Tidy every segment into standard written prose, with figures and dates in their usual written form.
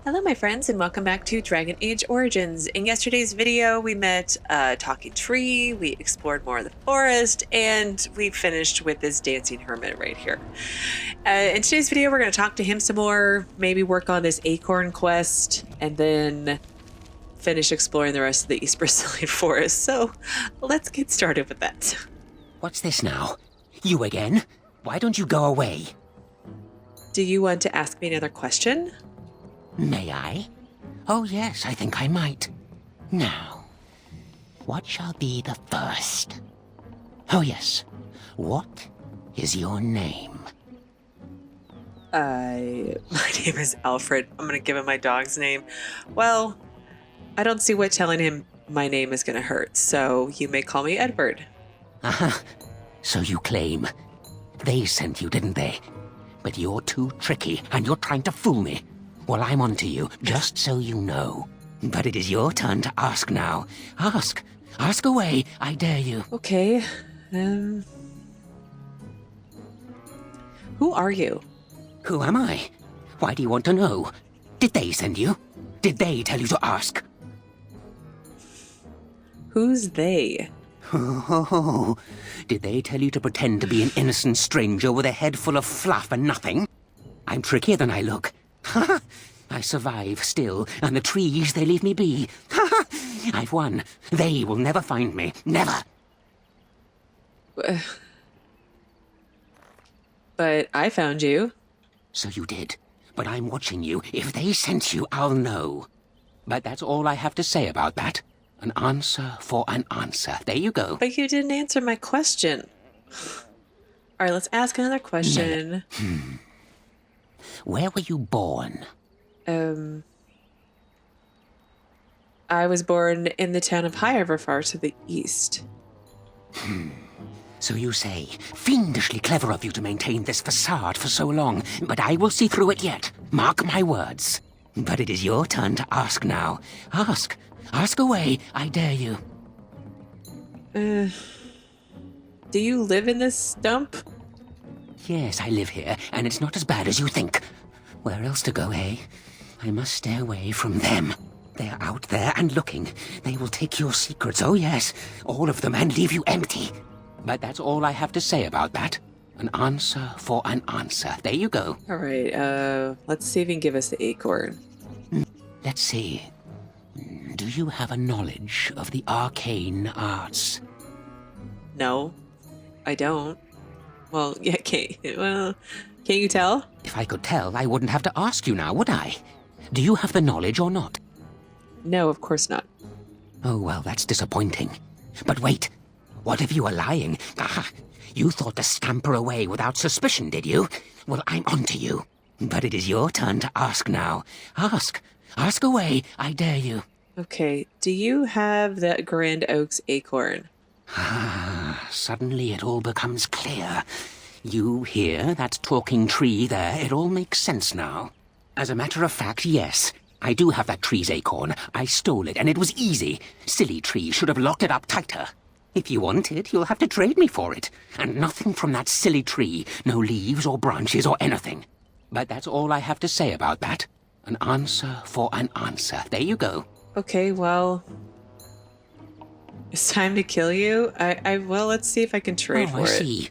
Hello my friends and welcome back to Dragon Age Origins. In yesterday's video we met a talking tree, we explored more of the forest, and we finished with this dancing hermit right here. In today's video we're going to talk to him some more, maybe work on this acorn quest, and then finish exploring the rest of the East Brazilian forest. So let's get started with that. What's this now? You again? Why don't you go away? Do you want to ask me another question? May I? Oh yes, I think I might. Now, what shall be the first? Oh yes, what is your name? My name is Alfred. I'm gonna give him my dog's name. Well, I don't see what telling him my name is gonna hurt, so you may call me Edward. Uh-huh. So you claim. They sent you, didn't they? But you're too tricky, and you're trying to fool me. Well, I'm on to you, just so you know. But it is your turn to ask now. Ask. Ask away, I dare you. Okay, who are you? Who am I? Why do you want to know? Did they send you? Did they tell you to ask? Who's they? Oh, did they tell you to pretend to be an innocent stranger with a head full of fluff and nothing? I'm trickier than I look. Ha! I survive still, and the trees, they leave me be. Ha! I've won. They will never find me. Never. But I found you. So you did. But I'm watching you. If they sent you, I'll know. But that's all I have to say about that. An answer for an answer. There you go. But you didn't answer my question. All right, let's ask another question. Where were you born? I was born in the town of Higher, far to the east. So you say. Fiendishly clever of you to maintain this facade for so long, but I will see through it yet. Mark my words. But it is your turn to ask now. Ask. Ask away, I dare you. Do you live in this stump? Yes, I live here, and it's not as bad as you think. Where else to go, eh? I must stay away from them. They're out there and looking. They will take your secrets, oh yes, all of them, and leave you empty. But that's all I have to say about that. An answer for an answer. There you go. All right, let's see if he can give us the acorn. Let's see. Do you have a knowledge of the arcane arts? No, I don't. Well, yeah, can't you tell? If I could tell, I wouldn't have to ask you now, would I? Do you have the knowledge or not? No, of course not. Oh, well, that's disappointing. But wait, what if you were lying? Ah, you thought to scamper away without suspicion, did you? Well, I'm on to you. But it is your turn to ask now. Ask. Ask away, I dare you. Okay, do you have that Grand Oak's acorn? Ah, suddenly it all becomes clear. You hear that talking tree there? It all makes sense now. As a matter of fact, yes. I do have that tree's acorn. I stole it, and it was easy. Silly tree should have locked it up tighter. If you want it, you'll have to trade me for it. And nothing from that silly tree. No leaves or branches or anything. But that's all I have to say about that. An answer for an answer. There you go. Okay, well, it's time to kill you. Well, let's see if I can trade for it. I see.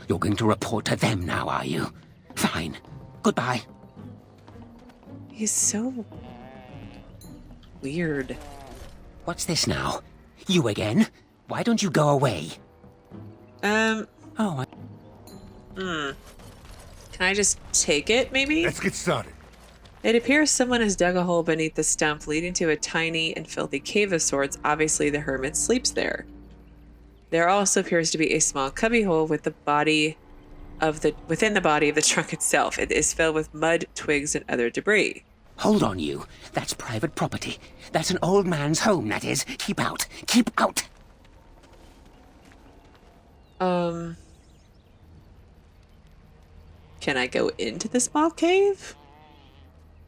You're going to report to them now, are you? Fine. Goodbye. He's so weird. What's this now? You again? Why don't you go away? Can I just take it, maybe? Let's get started. It appears someone has dug a hole beneath the stump, leading to a tiny and filthy cave of sorts. Obviously, the hermit sleeps there. There also appears to be a small cubbyhole with within the body of the trunk itself. It is filled with mud, twigs, and other debris. Hold on, you. That's private property. That's an old man's home, that is. Keep out. Keep out. Can I go into the small cave?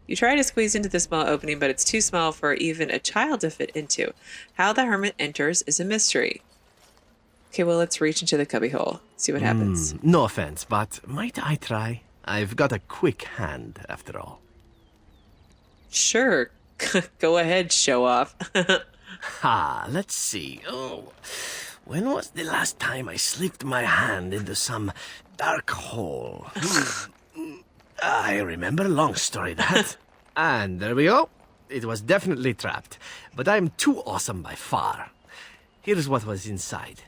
You try to squeeze into the small opening, but it's too small for even a child to fit into. How the hermit enters is a mystery. Okay, well, let's reach into the cubbyhole. See what happens. No offense, but might I try? I've got a quick hand, after all. Sure. Go ahead, show off. Let's see. Oh, when was the last time I slipped my hand into some dark hole? I remember, long story that. And there we go. It was definitely trapped, but I'm too awesome by far. Here's what was inside.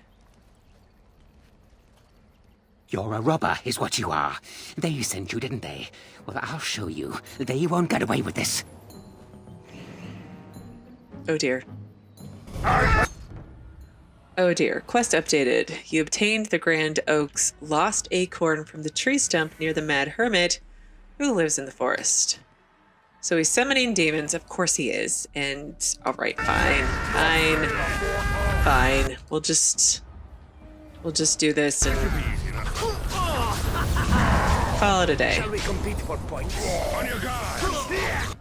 You're a robber, is what you are. They sent you, didn't they? Well, I'll show you. They won't get away with this. Oh dear. Oh dear. Quest updated. You obtained the Grand Oak's lost acorn from the tree stump near the Mad Hermit, who lives in the forest. So he's summoning demons. Of course he is. And all right, fine. We'll just do this and call it a day. Shall we compete for points? On your guard!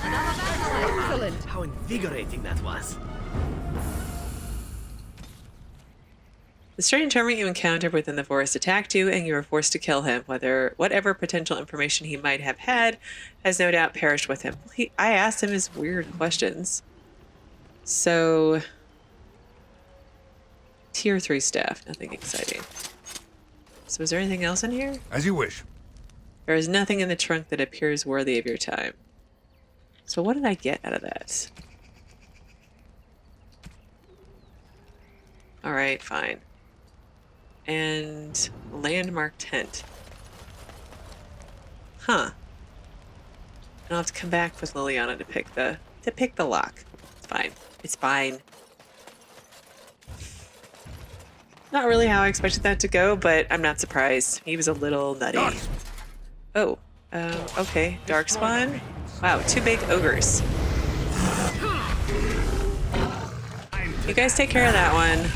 Excellent! How invigorating that was. The strange hermit you encountered within the forest attacked you, and you were forced to kill him. Whatever potential information he might have had has no doubt perished with him. I asked him his weird questions. So, tier 3 staff, nothing exciting. So is there anything else in here? As you wish. There is nothing in the trunk that appears worthy of your time. So what did I get out of that? All right, fine. And landmark tent. Huh. I'll have to come back with Liliana to pick the lock. It's fine. It's fine. Not really how I expected that to go, but I'm not surprised. He was a little nutty. Oh, okay. Darkspawn. Wow, 2 big ogres. You guys take care of that one.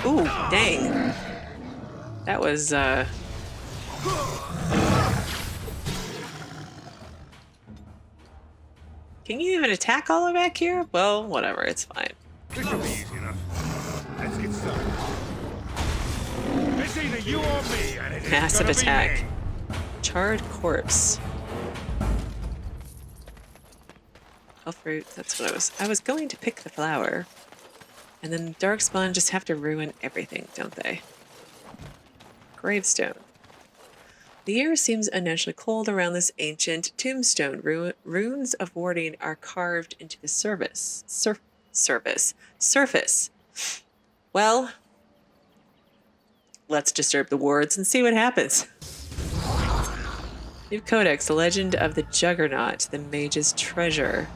Ooh, dang. That was, Can you even attack all the way back here? Well, whatever, it's fine. This should be easy enough. Let's get started. It's either you or me, and it Massive gonna be attack. me. Charred corpse. Health fruit, that's what I was going to pick the flower. And then Darkspawn just have to ruin everything, don't they? Gravestone. The air seems unnaturally cold around this ancient tombstone. Runes of warding are carved into the surface. Well, let's disturb the wards and see what happens. New Codex, The Legend of the Juggernaut, the Mage's Treasure.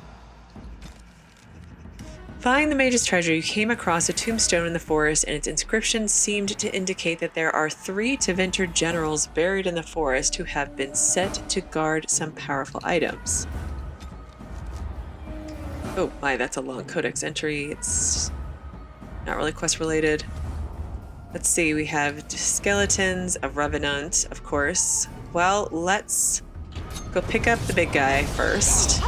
Find the Mage's Treasure. You came across a tombstone in the forest, and its inscription seemed to indicate that there are 3 Tevinter generals buried in the forest who have been set to guard some powerful items. Oh my, that's a long Codex entry. It's not really quest related. Let's see, we have skeletons, a revenant, of course. Well, let's go pick up the big guy first.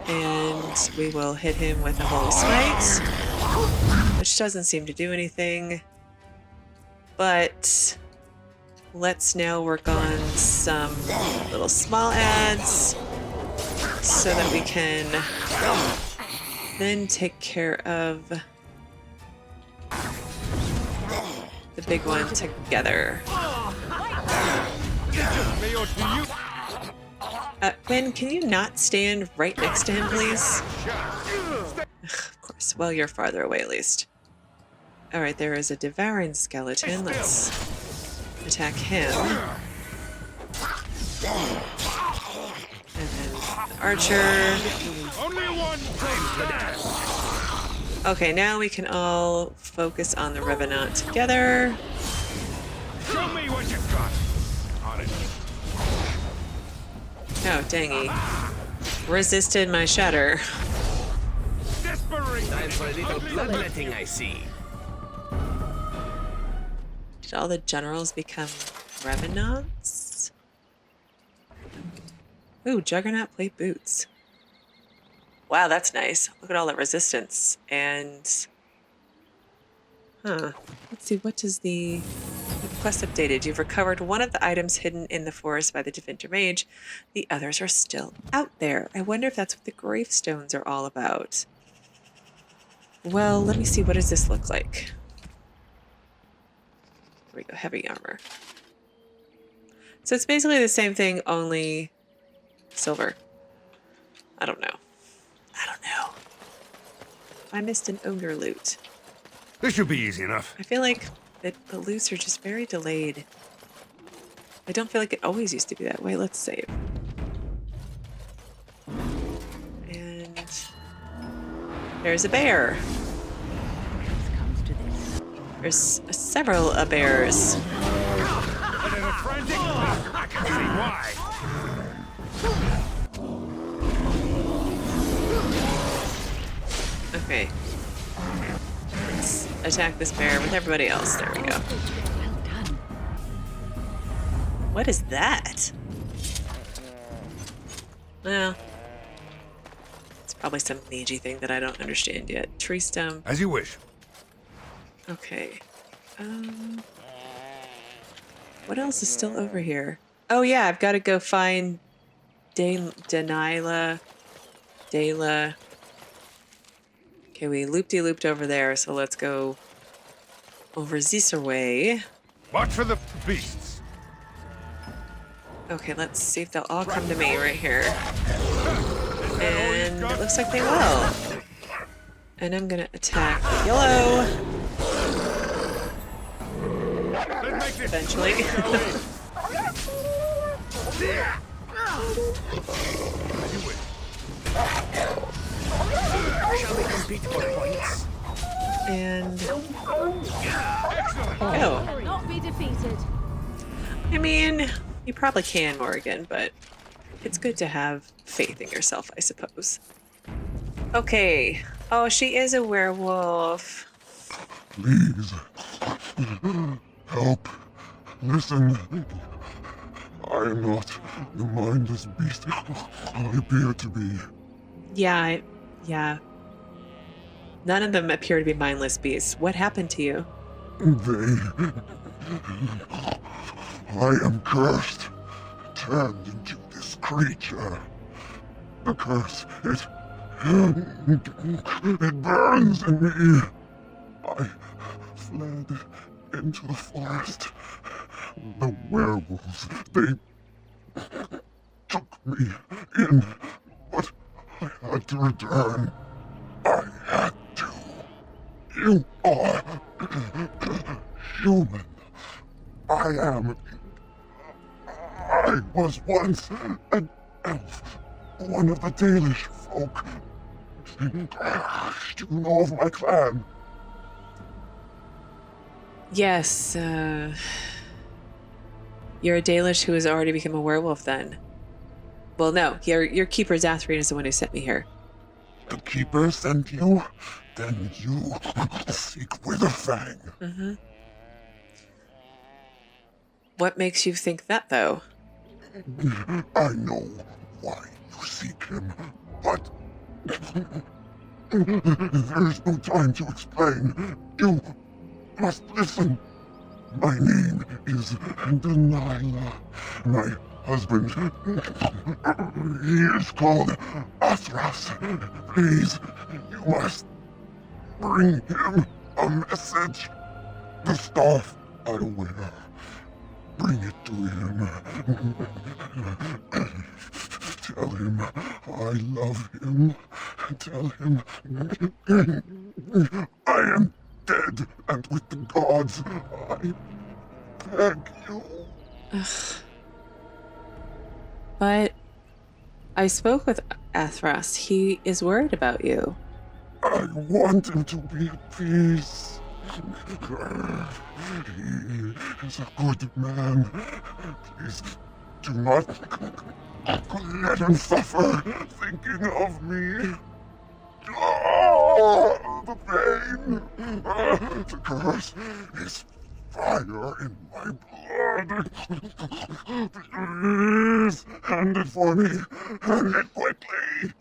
And we will hit him with a Holy Smite, which doesn't seem to do anything. But let's now work on some little small adds so that we can then take care of the big one together. Me or do you? Ben, can you not stand right next to him, please? Of course. Well, you're farther away at least. Alright, there is a devouring skeleton. Let's attack him. And then the archer. Only one time. Okay, now we can all focus on the revenant together. Show me what you've got. On it. Oh, dangy. Resisted my shatter. Desperation. Time for a little bloodletting, I see. Did all the generals become revenants? Ooh, Juggernaut plate boots. Wow, that's nice. Look at all that resistance. And... Huh. Let's see, what does the quest updated. You've recovered one of the items hidden in the forest by the Devinter Mage. The others are still out there. I wonder if that's what the gravestones are all about. Well, let me see. What does this look like? Here we go. Heavy armor. So it's basically the same thing, only silver. I don't know. I don't know. I missed an ogre loot. This should be easy enough. I feel like the loots are just very delayed. I don't feel like it always used to be that way. Let's save. And there's a bear. There's several bears. And in a frantic, I can see why. Okay. Let's attack this bear with everybody else. There we go. What is that? Well, it's probably some magey thing that I don't understand yet. Tree stump. As you wish. Okay. What else is still over here? Oh yeah, I've got to go find Dalilah. Okay, we looped over there, so let's go over this way. Watch for the beasts. Okay, let's see if they'll all come to me right here. And it looks like they will. And I'm gonna attack the yellow. Eventually. Shall we compete for points? And oh, Not be defeated. I mean, you probably can, Morgan, but it's good to have faith in yourself, I suppose. Okay. Oh, she is a werewolf. Please, help. Listen. I am not the mindless beast I appear to be. Yeah. None of them appear to be mindless beasts. What happened to you? I am cursed, turned into this creature. The curse, it burns in me. I fled into the forest. The werewolves, they took me in, but I had to return. I had to. You are human. I was once an elf, one of the Dalish folk. Do you know of my clan? Yes, you're a Dalish who has already become a werewolf then. Well, no, your keeper Zathrian is the one who sent me here. The Keeper sent you? Then you seek Witherfang. Mm-hmm. What makes you think that, though? I know why you seek him, but there's no time to explain. You must listen. My name is Dalilah. My husband, he is called Athras. Please, you must bring him a message. The staff I wear. Bring it to him. Tell him I love him. Tell him I am dead and with the gods. I beg you. But I spoke with Athras. He is worried about you. I want him to be at peace. He is a good man. Please do not let him suffer thinking of me. Oh, the pain. The curse is fire in my blood. Please, hand it for me. Hand it quickly.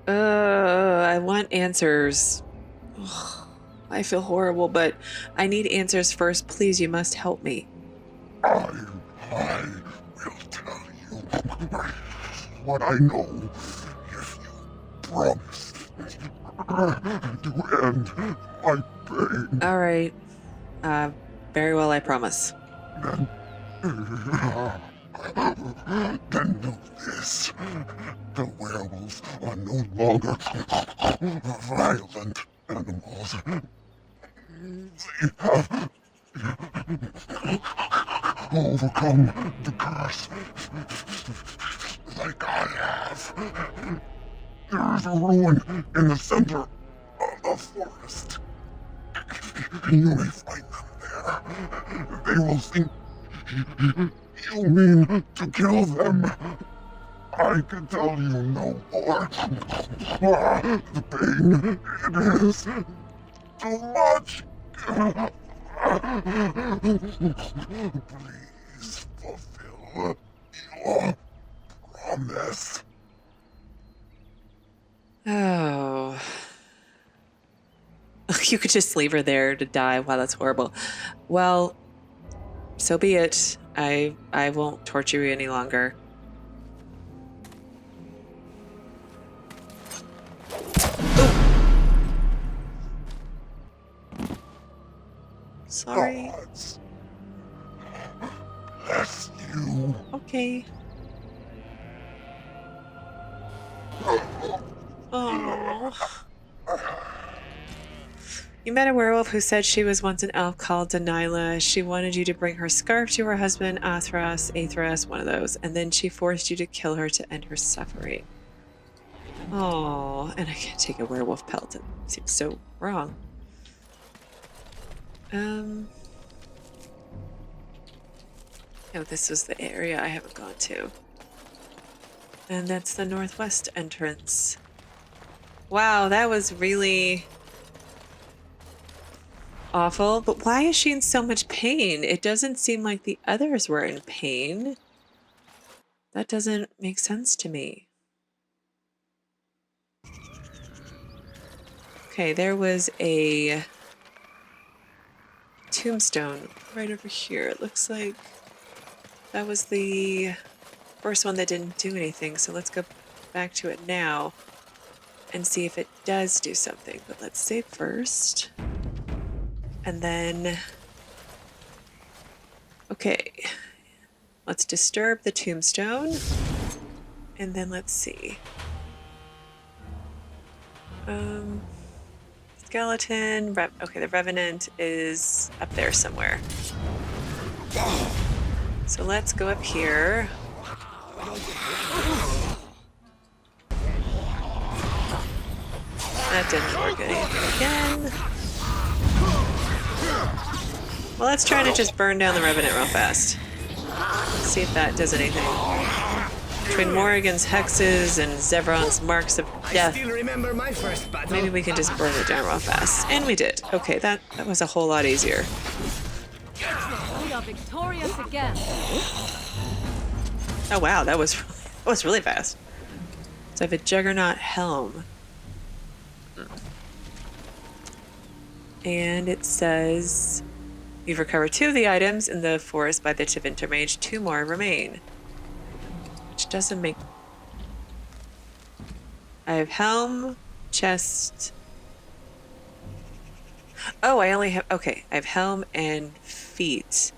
I want answers. Ugh. I feel horrible, but I need answers first. Please, you must help me. I will tell you what I know if you promise to end my pain. All right. Very well, I promise. Then know this. The werewolves are no longer violent animals. They have overcome the curse like I have. There is a ruin in the center of the forest. You may find them there. They will think you mean to kill them. I can tell you no more. The pain, it is too much. Please fulfill your promise. Oh. You could just leave her there to die. Wow, that's horrible. Well, so be it. I won't torture you any longer. Sorry. Gods bless you. Okay. Oh. You met a werewolf who said she was once an elf called Dalish. She wanted you to bring her scarf to her husband, Athras, one of those, and then she forced you to kill her to end her suffering. Oh, and I can't take a werewolf pelt. It seems so wrong. Oh, this was the area I haven't gone to. And that's the northwest entrance. Wow, that was really awful. But why is she in so much pain? It doesn't seem like the others were in pain. That doesn't make sense to me. Okay, there was a tombstone right over here. It looks like that was the first one that didn't do anything. So let's go back to it now and see if it does do something. But let's save first. And then, okay, let's disturb the tombstone. And then let's see. Skeleton, okay, the Revenant is up there somewhere. So let's go up here. That didn't work anything again. Well, let's try to just burn down the Revenant real fast. See if that does anything. Between Morrigan's hexes and Zevron's marks of death, Remember my first battle. maybe we can just burn it down real fast. And we did. Okay, that was a whole lot easier. We are victorious again. Oh wow, that was really fast. So I have a Juggernaut helm. And it says you've recovered 2 of the items in the forest by the Tevinter Mage. 2 more remain. Which doesn't make... I have helm, chest... Oh, I only have... Okay, I have helm and feet.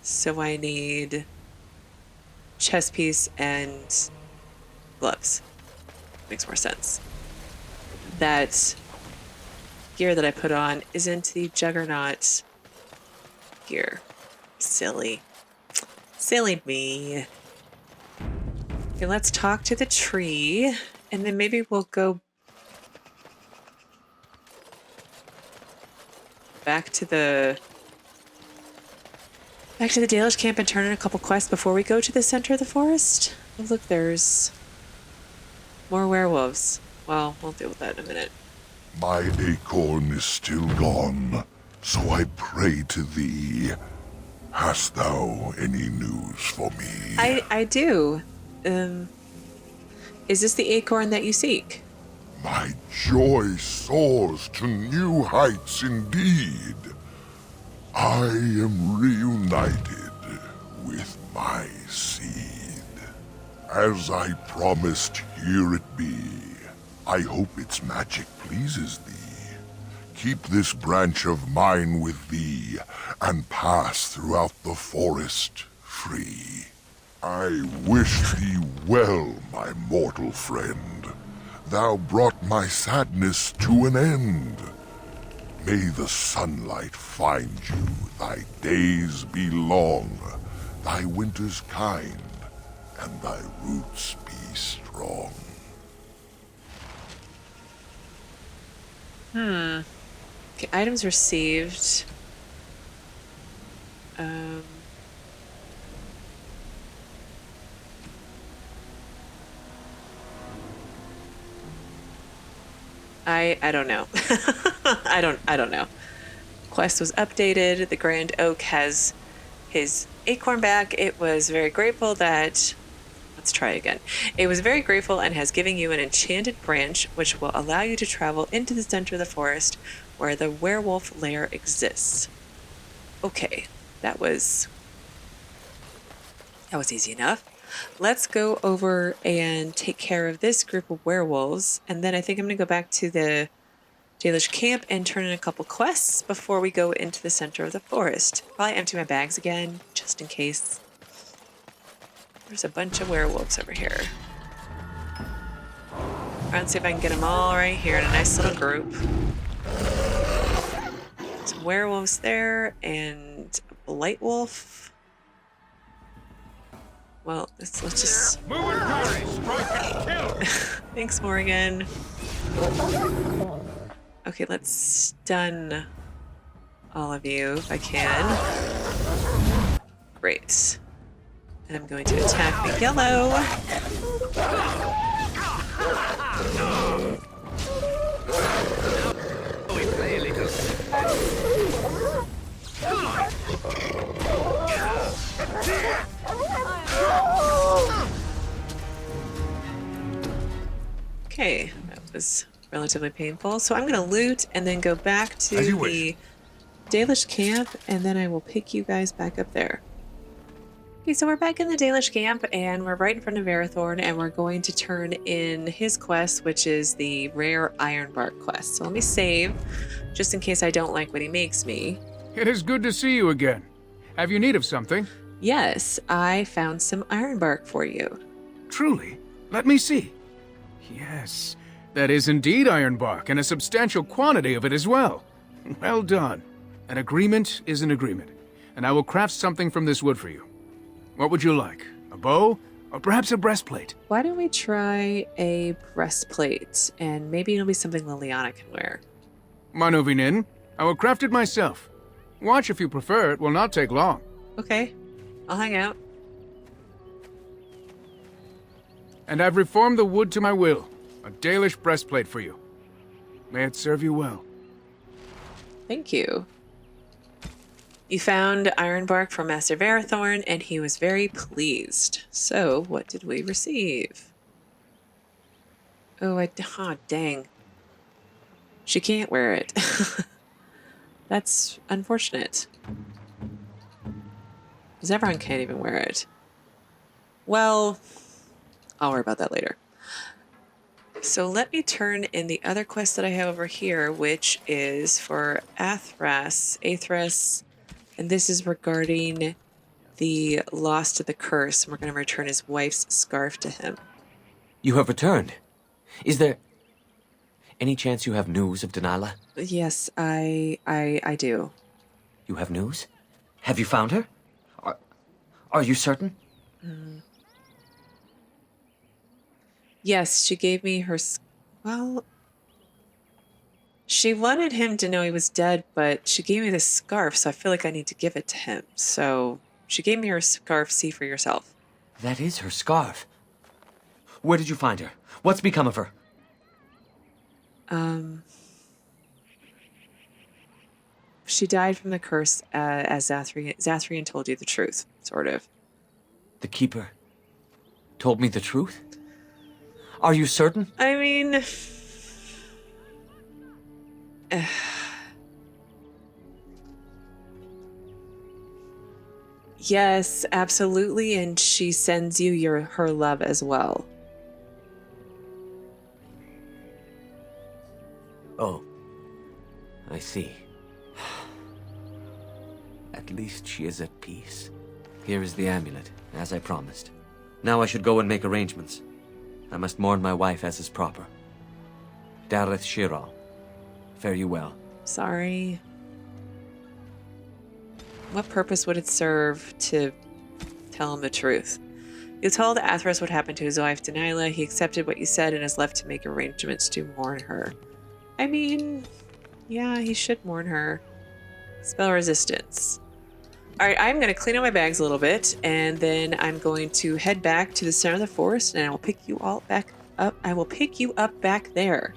So I need chest piece and gloves. Makes more sense. That gear that I put on isn't the Juggernaut gear. Silly. Silly me. Okay, let's talk to the tree, and then maybe we'll go back to the Dalish camp and turn in a couple quests before we go to the center of the forest. Oh, look, there's more werewolves. Well, we'll deal with that in a minute. My acorn is still gone, so I pray to thee. Hast thou any news for me? I do. Is this the acorn that you seek? My joy soars to new heights indeed. I am reunited with my seed. As I promised, here it be. I hope its magic pleases thee. Keep this branch of mine with thee, and pass throughout the forest free. I wish thee well, my mortal friend. Thou brought my sadness to an end. May the sunlight find you, thy days be long, thy winters kind, and thy roots be strong. Okay, items received. I don't know. I don't know. Quest was updated. The Grand Oak has his acorn back. It was very grateful that... Let's try again. It was very grateful and has given you an enchanted branch which will allow you to travel into the center of the forest where the werewolf lair exists. Okay, that was easy enough. Let's go over and take care of this group of werewolves, and then I think I'm going to go back to the Dalish camp and turn in a couple quests before we go into the center of the forest. Probably empty my bags again, just in case. There's a bunch of werewolves over here. Let's see if I can get them all right here in a nice little group. Some werewolves there, and a blight wolf. Well, let's just... Move and parry, strike and kill! Thanks, Morgan. Okay, let's stun all of you if I can. Great. And I'm going to attack the yellow. Okay, that was relatively painful. So I'm going to loot and then go back to the Dalish camp, and then I will pick you guys back up there. Okay, so we're back in the Dalish camp, and we're right in front of Arathorn, and we're going to turn in his quest, which is the rare ironbark quest. So let me save, just in case I don't like what he makes me. It is good to see you again. Have you need of something? Yes, I found some ironbark for you. Truly? Let me see. Yes, that is indeed ironbark, and a substantial quantity of it as well. Well done. An agreement is an agreement, and I will craft something from this wood for you. What would you like? A bow? Or perhaps a breastplate? Why don't we try a breastplate, and maybe it'll be something Liliana can wear. Manuvinin, I will craft it myself. Watch if you prefer, it will not take long. Okay, I'll hang out. And I've reformed the wood to my will. A Dalish breastplate for you. May it serve you well. Thank you. You found ironbark from Master Arathorn, and he was very pleased. So, what did we receive? Oh, dang. She can't wear it. That's unfortunate. Because everyone can't even wear it. Well, I'll worry about that later. So let me turn in the other quest that I have over here, which is for Athras, and this is regarding the loss to the curse. And we're going to return his wife's scarf to him. You have returned. Is there any chance you have news of Delilah? Yes, I do. You have news? Have you found her? Are you certain? Yes, she gave me her... Well, she wanted him to know he was dead, but she gave me this scarf, so I feel like I need to give it to him. So she gave me her scarf. See for yourself. That is her scarf. Where did you find her? What's become of her? She died from the curse, as Zathrian told you the truth, sort of. The Keeper told me the truth? Are you certain? I mean, Yes, absolutely, and she sends you her love as well. Oh, I see. At least she is at peace. Here is the amulet, as I promised. Now I should go and make arrangements. I must mourn my wife as is proper. Dareth Shiral, fare you well. Sorry. What purpose would it serve to tell him the truth? You told Athros what happened to his wife, Dalish. He accepted what you said and is left to make arrangements to mourn her. I mean, yeah, he should mourn her. Spell resistance. Alright, I'm going to clean up my bags a little bit, and then I'm going to head back to the center of the forest, and I will pick you all back up. I will pick you up back there.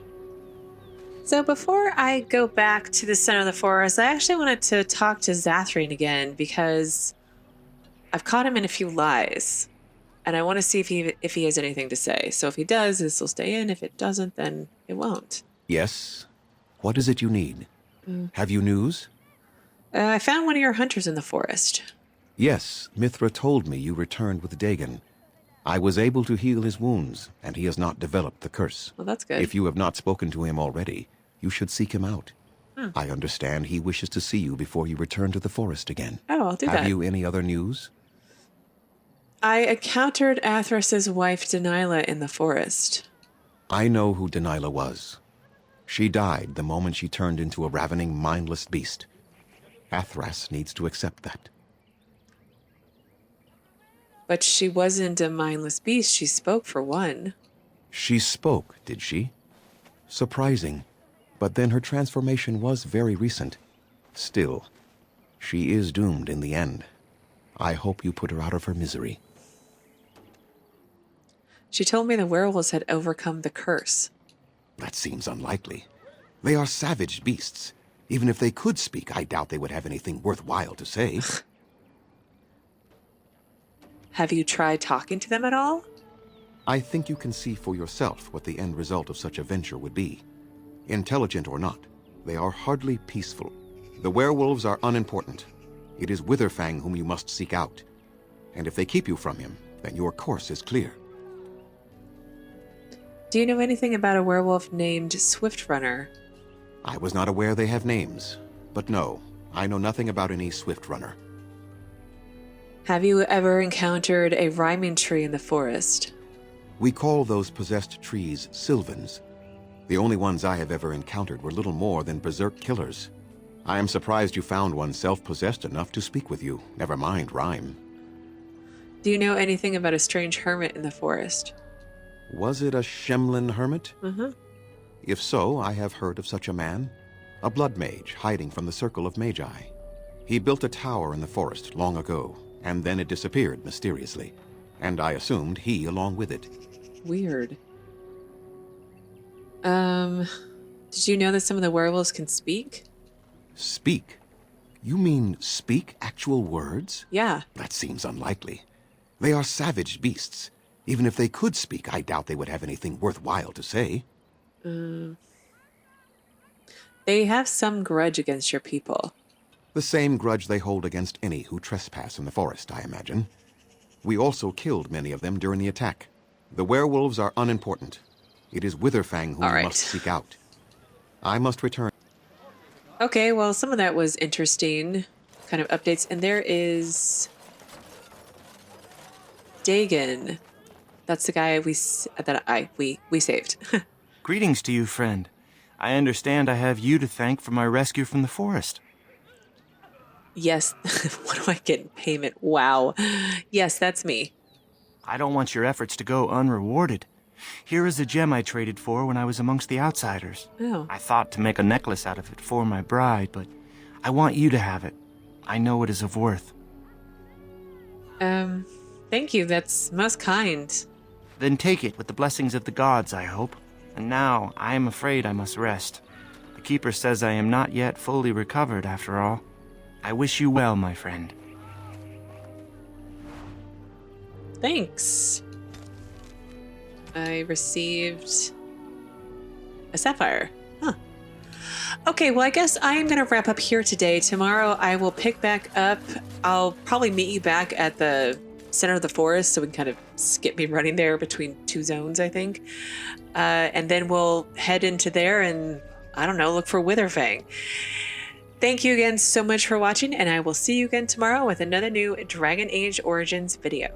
So before I go back to the center of the forest, I actually wanted to talk to Zathrian again, because I've caught him in a few lies, and I want to see if he has anything to say. So if he does, this will stay in. If it doesn't, then it won't. Yes? What is it you need? Have you news? I found one of your hunters in the forest. Yes, Mithra told me you returned with Dagon. I was able to heal his wounds, and he has not developed the curse. Well, that's good. If you have not spoken to him already, you should seek him out. I understand he wishes to see you before you return to the forest again. Oh, I'll do that. Have you any other news? I encountered Athros's wife, Dalish, in the forest. I know who Dalilah was. She died the moment she turned into a ravening, mindless beast. Athras needs to accept that. But she wasn't a mindless beast. She spoke for one. She spoke, did she? Surprising. But then her transformation was very recent. Still, she is doomed in the end. I hope you put her out of her misery. She told me the werewolves had overcome the curse. That seems unlikely. They are savage beasts. Even if they could speak, I doubt they would have anything worthwhile to say. Have you tried talking to them at all? I think you can see for yourself what the end result of such a venture would be. Intelligent or not, they are hardly peaceful. The werewolves are unimportant. It is Witherfang whom you must seek out. And if they keep you from him, then your course is clear. Do you know anything about a werewolf named Swiftrunner? I was not aware they have names. But no, I know nothing about any Swiftrunner. Have you ever encountered a rhyming tree in the forest? We call those possessed trees Sylvans. The only ones I have ever encountered were little more than berserk killers. I am surprised you found one self-possessed enough to speak with you, never mind rhyme. Do you know anything about a strange hermit in the forest? Was it a Shemlin hermit? Mm-hmm. If so, I have heard of such a man. A blood mage hiding from the circle of magi. He built a tower in the forest long ago, and then it disappeared mysteriously. And I assumed he along with it. Weird. Did you know that some of the werewolves can speak? Speak? You mean speak actual words? Yeah. That seems unlikely. They are savage beasts. Even if they could speak, I doubt they would have anything worthwhile to say. They have some grudge against your people. The same grudge they hold against any who trespass in the forest, I imagine. We also killed many of them during the attack. The werewolves are unimportant. It is Witherfang whom we must seek out. I must return. Okay, well, some of that was interesting kind of updates. And there is Dagon. That's the guy we saved. Greetings to you, friend. I understand I have you to thank for my rescue from the forest. Yes. What do I get in payment? Wow. Yes, that's me. I don't want your efforts to go unrewarded. Here is a gem I traded for when I was amongst the outsiders. Oh. I thought to make a necklace out of it for my bride, but I want you to have it. I know it is of worth. Thank you. That's most kind. Then take it with the blessings of the gods, I hope. And now, I am afraid I must rest. The keeper says I am not yet fully recovered, after all. I wish you well, my friend. Thanks. I received a sapphire. Huh. Okay, well, I guess I'm going to wrap up here today. Tomorrow I will pick back up. I'll probably meet you back at the center of the forest so we can kind of skip me running there between two zones, I think. And then we'll head into there and, I don't know, look for Witherfang. Thank you again so much for watching, and I will see you again tomorrow with another new Dragon Age Origins video.